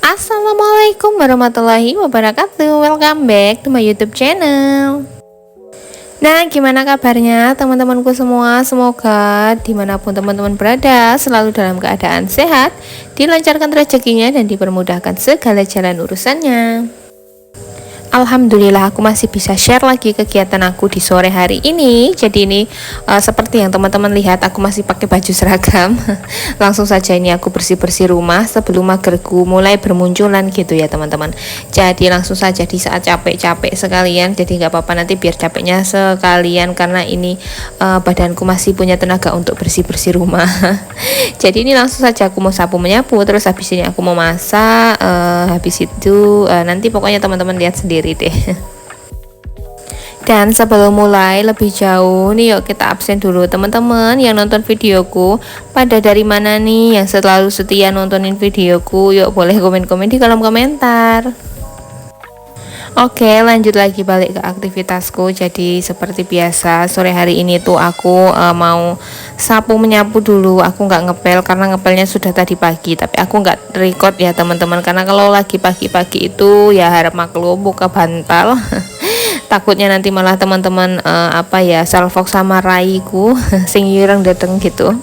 Assalamualaikum warahmatullahi wabarakatuh. Welcome back to my YouTube channel. Nah, gimana kabarnya teman-temanku semua? Semoga dimanapun teman-teman berada selalu dalam keadaan sehat, dilancarkan rezekinya dan dipermudahkan segala jalan urusannya. Alhamdulillah aku masih bisa share lagi kegiatan aku di sore hari ini. Jadi ini seperti yang teman-teman lihat, aku masih pakai baju seragam. Langsung saja ini aku bersih-bersih rumah sebelum magerku mulai bermunculan gitu ya teman-teman. Jadi langsung saja di saat capek-capek sekalian, jadi nggak apa-apa, nanti biar capeknya sekalian karena ini badanku masih punya tenaga untuk bersih-bersih rumah. Jadi ini langsung saja aku mau sapu menyapu, terus habis ini aku mau masak, habis itu nanti pokoknya teman-teman lihat sendiri deh. Dan sebelum mulai lebih jauh nih, yuk kita absen dulu teman-teman yang nonton videoku. Pada dari mana nih yang selalu setia nontonin videoku? Yuk boleh komen-komen di kolom komentar. Oke, lanjut lagi balik ke aktivitasku. Jadi seperti biasa sore hari ini tuh aku mau sapu menyapu dulu. Aku nggak ngepel karena ngepelnya sudah tadi pagi, tapi aku nggak record ya teman-teman, karena kalau lagi pagi-pagi itu ya harap maklum buka bantal. Takutnya nanti malah teman-teman salfok sama raiku sing ireng dateng gitu.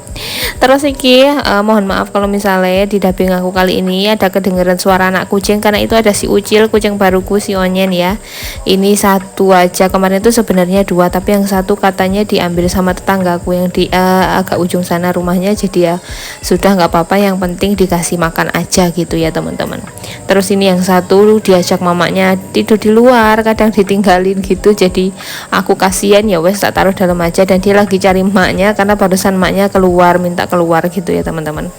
Terus iki mohon maaf kalau misalnya di dubbing aku kali ini ada kedengeran suara anak kucing, karena itu ada si Ucil, kucing baruku, si Onyen ya. Ini satu aja, kemarin itu sebenarnya dua, tapi yang satu katanya diambil sama tetanggaku yang di agak ujung sana rumahnya. Jadi ya sudah nggak apa-apa, yang penting dikasih makan aja gitu ya teman-teman. Terus ini yang satu diajak mamanya tidur di luar, kadang ditinggalin gitu, jadi aku kasihan ya wes tak taruh dalam aja, dan dia lagi cari emaknya karena barusan emaknya keluar, minta keluar gitu ya teman-teman.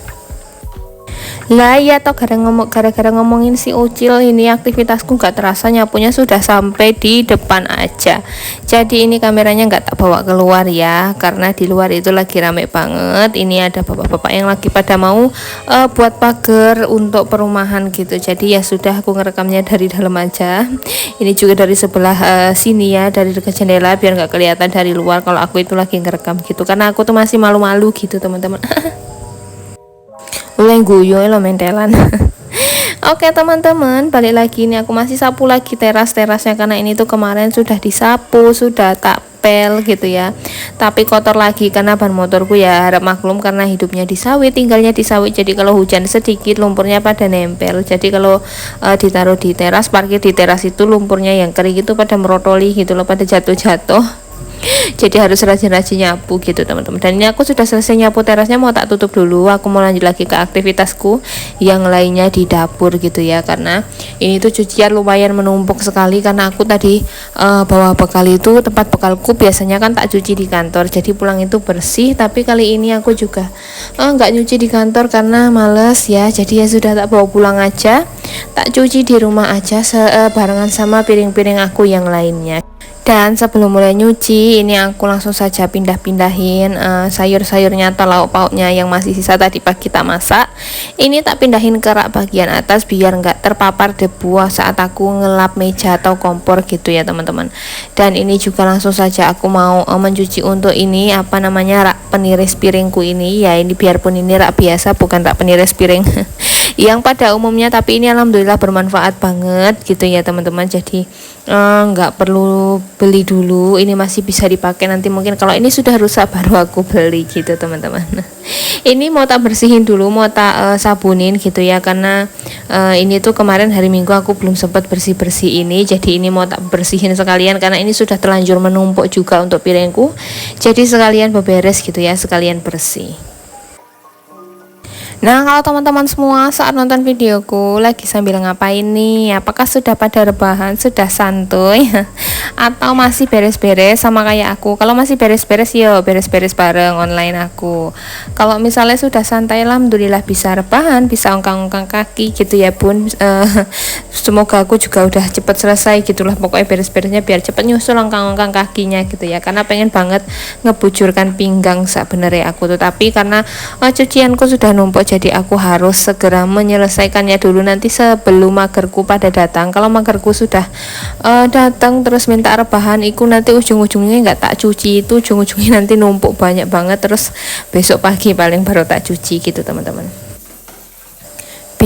Lah ya toh gara-gara ngomongin si Ucil ini, aktivitasku nggak terasa nyapunya sudah sampai di depan aja. Jadi ini kameranya nggak tak bawa keluar ya, karena di luar itu lagi rame banget. Ini ada bapak-bapak yang lagi pada mau buat pagar untuk perumahan gitu. Jadi ya sudah aku ngerekamnya dari dalam aja. Ini juga dari sebelah sini ya, dari dekat jendela, biar nggak kelihatan dari luar kalau aku itu lagi ngerekam gitu. Karena aku tuh masih malu-malu gitu teman-teman. Uleng guyo lo mentelan. Oke teman-teman, balik lagi nih, aku masih sapu lagi terasnya karena ini tuh kemarin sudah disapu, sudah tak pel gitu ya, tapi kotor lagi karena ban motorku ya harap maklum karena hidupnya di sawit, tinggalnya di sawit. Jadi kalau hujan sedikit lumpurnya pada nempel, jadi kalau ditaruh di teras, parkir di teras itu lumpurnya yang kering itu pada merotoli gitu loh, pada jatuh-jatuh. Jadi harus rajin-rajin nyapu gitu teman-teman. Dan ini aku sudah selesai nyapu terasnya, mau tak tutup dulu, aku mau lanjut lagi ke aktivitasku yang lainnya di dapur gitu ya, karena ini tuh cucian lumayan menumpuk sekali, karena aku tadi bawa bekal itu, tempat bekalku biasanya kan tak cuci di kantor, jadi pulang itu bersih. Tapi kali ini aku juga nggak nyuci di kantor karena males ya, jadi ya sudah tak bawa pulang aja, tak cuci di rumah aja barengan sama piring-piring aku yang lainnya. Dan sebelum mulai nyuci, ini aku langsung saja pindahin sayur-sayurnya atau lauk pauknya yang masih sisa tadi pagi kita masak. Ini tak pindahin ke rak bagian atas biar nggak terpapar debu saat aku ngelap meja atau kompor gitu ya teman-teman. Dan ini juga langsung saja aku mau mencuci untuk ini rak peniris piringku ini ya. Ini biarpun ini rak biasa, bukan rak peniris piring yang pada umumnya, tapi ini alhamdulillah bermanfaat banget gitu ya teman-teman. Jadi nggak perlu beli dulu, ini masih bisa dipakai nanti, mungkin kalau ini sudah rusak baru aku beli gitu teman-teman. Ini mau tak bersihin dulu, mau tak sabunin gitu ya, karena ini tuh kemarin hari Minggu aku belum sempat bersih-bersih ini, jadi ini mau tak bersihin sekalian karena ini sudah terlanjur menumpuk juga untuk piringku, jadi sekalian beberes gitu ya, sekalian bersih. Nah, kalau teman-teman semua saat nonton videoku lagi sambil ngapain nih? Apakah sudah pada rebahan, sudah santuy, atau masih beres-beres sama kayak aku? Kalau masih beres-beres, yo beres-beres bareng online aku. Kalau misalnya sudah santai, alhamdulillah bisa rebahan, bisa ongkang-ongkang kaki gitu ya bun. Semoga aku juga udah cepet selesai gitulah, pokoknya beres-beresnya biar cepet nyusul ongkang-ongkang kakinya gitu ya, karena pengen banget ngebujurkan pinggang sebenarnya aku tuh, tapi karena cucianku sudah numpuk, jadi aku harus segera menyelesaikannya dulu nanti sebelum magerku pada datang. Kalau magerku sudah datang terus minta rebahan, iku nanti ujung-ujungnya nggak tak cuci, itu ujung-ujungnya nanti numpuk banyak banget, terus besok pagi paling baru tak cuci gitu teman-teman.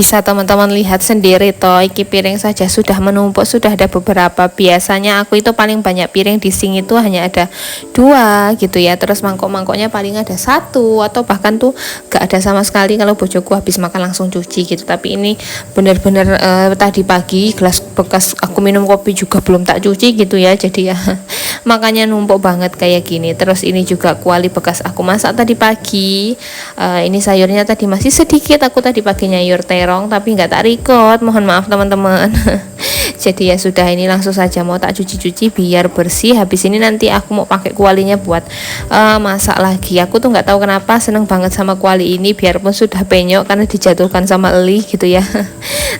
bisa teman-teman lihat sendiri toh, iki piring saja sudah menumpuk, sudah ada beberapa. Biasanya aku itu paling banyak piring di sink itu hanya ada 2 gitu ya, terus mangkok-mangkoknya paling ada 1 atau bahkan tuh gak ada sama sekali kalau bojoku habis makan langsung cuci gitu. Tapi ini bener-bener tadi pagi gelas bekas aku minum kopi juga belum tak cuci gitu ya, jadi ya makanya numpuk banget kayak gini. Terus ini juga kuali bekas aku masak tadi pagi. Ini sayurnya tadi masih sedikit, aku tadi pagi nyayur terong tapi nggak tak record, mohon maaf teman-teman. Jadi ya sudah, ini langsung saja mau tak cuci-cuci biar bersih. Habis ini nanti aku mau pakai kualinya buat masak lagi. Aku tuh nggak tahu kenapa seneng banget sama kuali ini, biarpun sudah penyok karena dijatuhkan sama Eli gitu ya.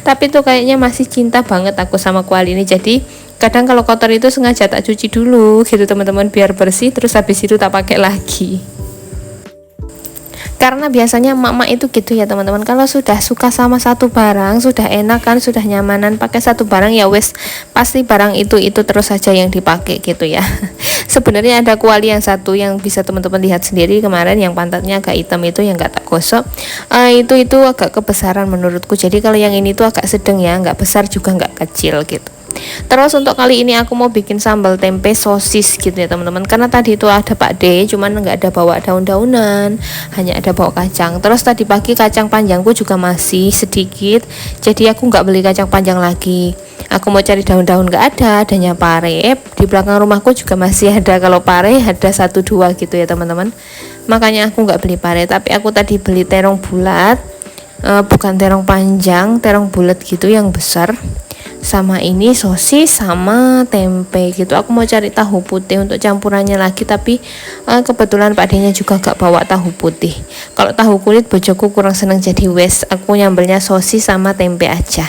Tapi tuh kayaknya masih cinta banget aku sama kuali ini. Jadi kadang kalau kotor itu sengaja tak cuci dulu gitu teman-teman, biar bersih, terus habis itu tak pakai lagi. Karena biasanya emak-emak itu gitu ya teman-teman, kalau sudah suka sama satu barang, sudah enak kan, sudah nyamanan pakai satu barang, ya wes pasti barang itu terus saja yang dipakai gitu ya. Sebenarnya ada kuali yang satu yang bisa teman-teman lihat sendiri kemarin, yang pantatnya agak hitam itu yang nggak tak gosok, itu agak kebesaran menurutku. Jadi kalau yang ini tuh agak sedang ya, nggak besar juga nggak kecil gitu. Terus untuk kali ini aku mau bikin sambal tempe sosis gitu ya teman-teman, karena tadi itu ada Pak D cuman nggak ada bawa daun-daunan, hanya ada bawa kacang. Terus tadi pagi kacang panjangku juga masih sedikit, jadi aku nggak beli kacang panjang lagi. Aku mau cari daun-daun, nggak ada, adanya pare. Di belakang rumahku juga masih ada, kalau pare ada 1-2 gitu ya teman-teman, makanya aku nggak beli pare. Tapi aku tadi beli terong bulat, bukan terong panjang, terong bulat gitu yang besar. Sama ini sosis sama tempe gitu. Aku mau cari tahu putih untuk campurannya lagi, tapi kebetulan Pak D-nya juga gak bawa tahu putih. Kalau tahu kulit bojoku kurang seneng, jadi wes aku nyambelnya sosis sama tempe aja.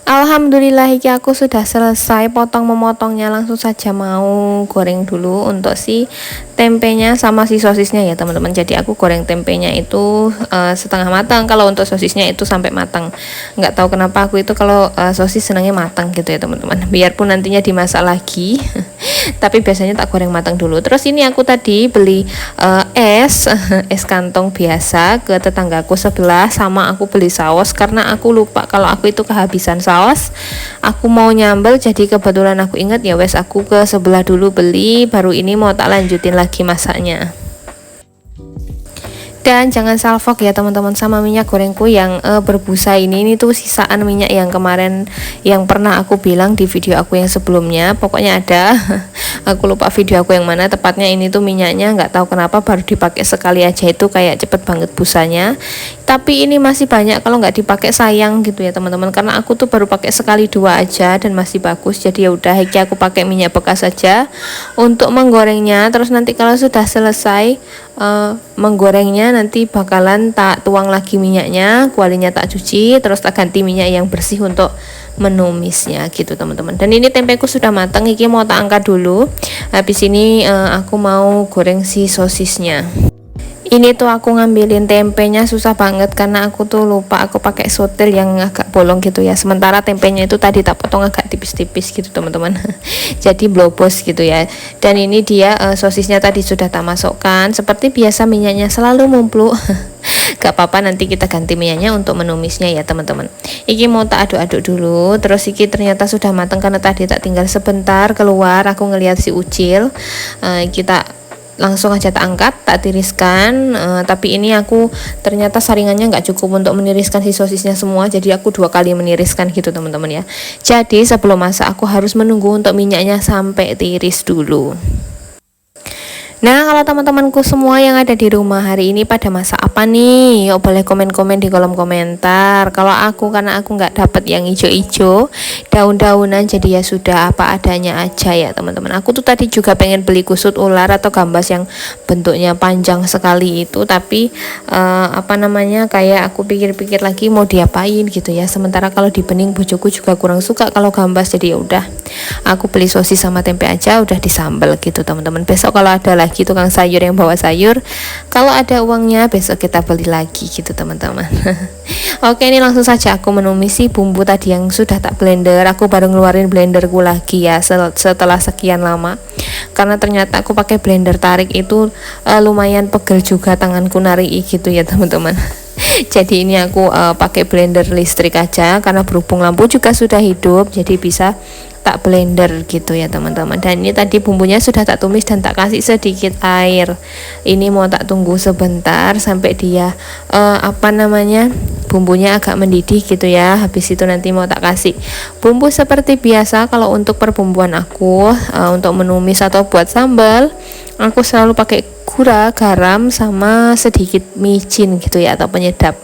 Alhamdulillah iki aku sudah selesai potong memotongnya, langsung saja mau goreng dulu untuk si tempenya sama si sosisnya ya teman-teman. Jadi aku goreng tempenya itu setengah matang, kalau untuk sosisnya itu sampai matang. Nggak tahu kenapa aku itu kalau sosis senangnya matang gitu ya teman-teman, biarpun nantinya dimasak lagi. Tapi biasanya tak goreng matang dulu. Terus ini aku tadi beli es kantong biasa ke tetanggaku sebelah, sama aku beli saus karena aku lupa kalau aku itu kehabisan saus. Aku mau nyambel, jadi kebetulan aku ingat, ya wes aku ke sebelah dulu beli, baru ini mau tak lanjutin lagi masaknya. Dan jangan salfok ya teman-teman sama minyak gorengku yang berbusa ini tuh sisaan minyak yang kemarin yang pernah aku bilang di video aku yang sebelumnya. Pokoknya ada aku lupa video aku yang mana tepatnya, ini tuh minyaknya nggak tahu kenapa baru dipakai sekali aja itu kayak cepet banget busanya. Tapi ini masih banyak, kalau nggak dipakai sayang gitu ya teman-teman, karena aku tuh baru pakai sekali 2 aja dan masih bagus. Jadi ya udah, iki aku pakai minyak bekas saja untuk menggorengnya. Terus nanti kalau sudah selesai menggorengnya, nanti bakalan tak tuang lagi minyaknya, kualinya tak cuci, terus tak ganti minyak yang bersih untuk menumisnya gitu teman-teman. Dan ini tempeku sudah matang, iki mau tak angkat dulu. Habis ini aku mau goreng si sosisnya. Ini tuh aku ngambilin tempenya susah banget karena aku tuh lupa aku pakai sotil yang agak bolong gitu ya. Sementara tempenya itu tadi tak potong agak tipis-tipis gitu teman-teman. Jadi blobos gitu ya. Dan ini dia sosisnya tadi sudah tak masukkan. Seperti biasa minyaknya selalu mumpluk. Gak apa-apa, nanti kita ganti minyaknya untuk menumisnya ya teman-teman. Iki mau tak aduk-aduk dulu. Terus iki ternyata sudah matang karena tadi tak tinggal sebentar keluar, aku ngelihat si ucil. Kita langsung aja tak angkat, tak tiriskan. Tapi ini aku ternyata saringannya nggak cukup untuk meniriskan si sosisnya semua, jadi aku 2 kali meniriskan gitu teman-teman ya. Jadi sebelum masak aku harus menunggu untuk minyaknya sampai tiris dulu. Nah, kalau teman-temanku semua yang ada di rumah hari ini pada masak apa nih? Yuk boleh komen-komen di kolom komentar. Kalau aku, karena aku nggak dapet yang ijo-ijo, daun-daunan, jadi ya sudah apa adanya aja ya teman-teman. Aku tuh tadi juga pengen beli kusut ular atau gambas yang bentuknya panjang sekali itu, tapi kayak aku pikir-pikir lagi mau diapain gitu ya. Sementara kalau di bening bojoku juga kurang suka kalau gambas, jadi ya udah aku beli sosis sama tempe aja, udah disambel gitu teman-teman. Besok kalau ada lagi tukang sayur yang bawa sayur, kalau ada uangnya besok kita beli lagi gitu teman-teman. Oke, ini langsung saja aku menumisi bumbu tadi yang sudah tak blender. Aku baru ngeluarin blenderku lagi ya setelah sekian lama, karena ternyata aku pakai blender tarik itu lumayan pegel juga tanganku narik gitu ya teman-teman. Jadi ini aku pakai blender listrik aja karena berhubung lampu juga sudah hidup, jadi bisa tak blender gitu ya teman-teman. Dan ini tadi bumbunya sudah tak tumis dan tak kasih sedikit air. Ini mau tak tunggu sebentar sampai dia bumbunya agak mendidih gitu ya. Habis itu nanti mau tak kasih bumbu seperti biasa. Kalau untuk perbumbuan aku untuk menumis atau buat sambal, aku selalu pakai gula, garam, sama sedikit micin gitu ya, atau penyedap.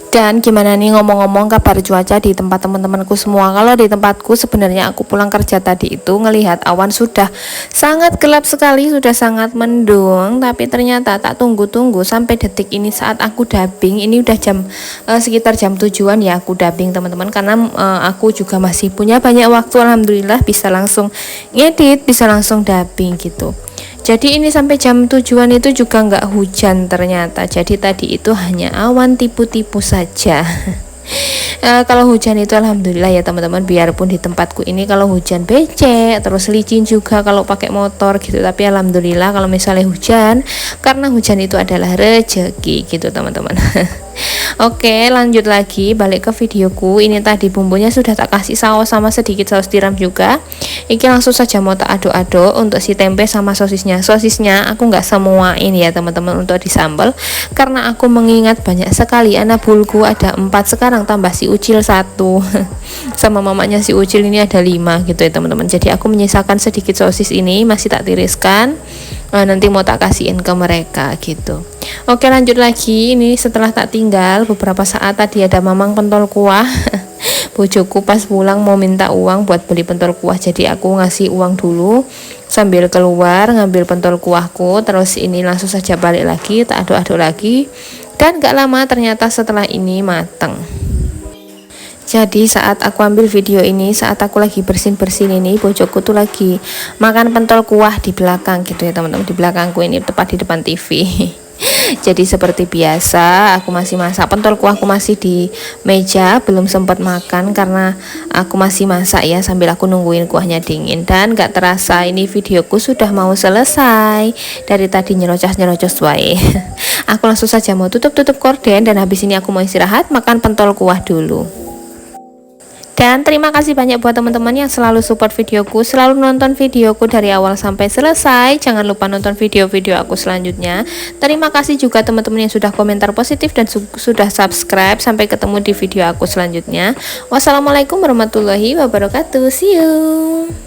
Dan gimana nih ngomong-ngomong kabar cuaca di tempat teman-temanku semua? Kalau di tempatku sebenarnya aku pulang kerja tadi itu ngelihat awan sudah sangat gelap sekali, sudah sangat mendung. Tapi ternyata tak tunggu-tunggu sampai detik ini saat aku dubbing, ini udah sekitar jam 7-an ya aku dubbing teman-teman. Karena aku juga masih punya banyak waktu, alhamdulillah bisa langsung ngedit, bisa langsung dubbing gitu. Jadi ini sampai jam 7-an itu juga nggak hujan ternyata. Jadi tadi itu hanya awan tipu-tipu saja. Kalau hujan itu alhamdulillah ya teman-teman, biarpun di tempatku ini kalau hujan becek, terus licin juga kalau pakai motor gitu. Tapi alhamdulillah kalau misalnya hujan, karena hujan itu adalah rezeki gitu teman-teman. Oke, lanjut lagi balik ke videoku. Ini tadi bumbunya sudah tak kasih saus sama sedikit saus tiram juga. Ini langsung saja mau tak aduk-aduk untuk si tempe sama sosisnya. Sosisnya aku nggak semuain ya teman-teman untuk disambal, karena aku mengingat banyak sekali anak bulku ada 4 sekarang tambah si Ucil 1 sama mamanya si Ucil ini ada 5 gitu ya teman-teman. Jadi aku menyisakan sedikit sosis ini masih tak tiriskan, nanti mau tak kasihin ke mereka gitu. Oke, lanjut lagi. Ini setelah tak tinggal beberapa saat tadi ada mamang pentol kuah. Bojoku pas pulang mau minta uang buat beli pentol kuah, jadi aku ngasih uang dulu sambil keluar ngambil pentol kuahku. Terus ini langsung saja balik lagi, tak aduk-aduk lagi, dan gak lama ternyata setelah ini mateng. Jadi saat aku ambil video ini, saat aku lagi bersin-bersin ini, bojoku tuh lagi makan pentol kuah di belakang gitu ya teman-teman. Di belakangku ini tepat di depan TV. Jadi seperti biasa aku masih masak, pentol kuahku masih di meja, belum sempat makan karena aku masih masak ya sambil aku nungguin kuahnya dingin. Dan gak terasa ini videoku sudah mau selesai. Dari tadi nyerocos wae. Aku langsung saja mau tutup korden, dan habis ini aku mau istirahat makan pentol kuah dulu. Dan terima kasih banyak buat teman-teman yang selalu support videoku, selalu nonton videoku dari awal sampai selesai. Jangan lupa nonton video-video aku selanjutnya. Terima kasih juga teman-teman yang sudah komentar positif dan sudah subscribe. Sampai ketemu di video aku selanjutnya. Wassalamualaikum warahmatullahi wabarakatuh. See you.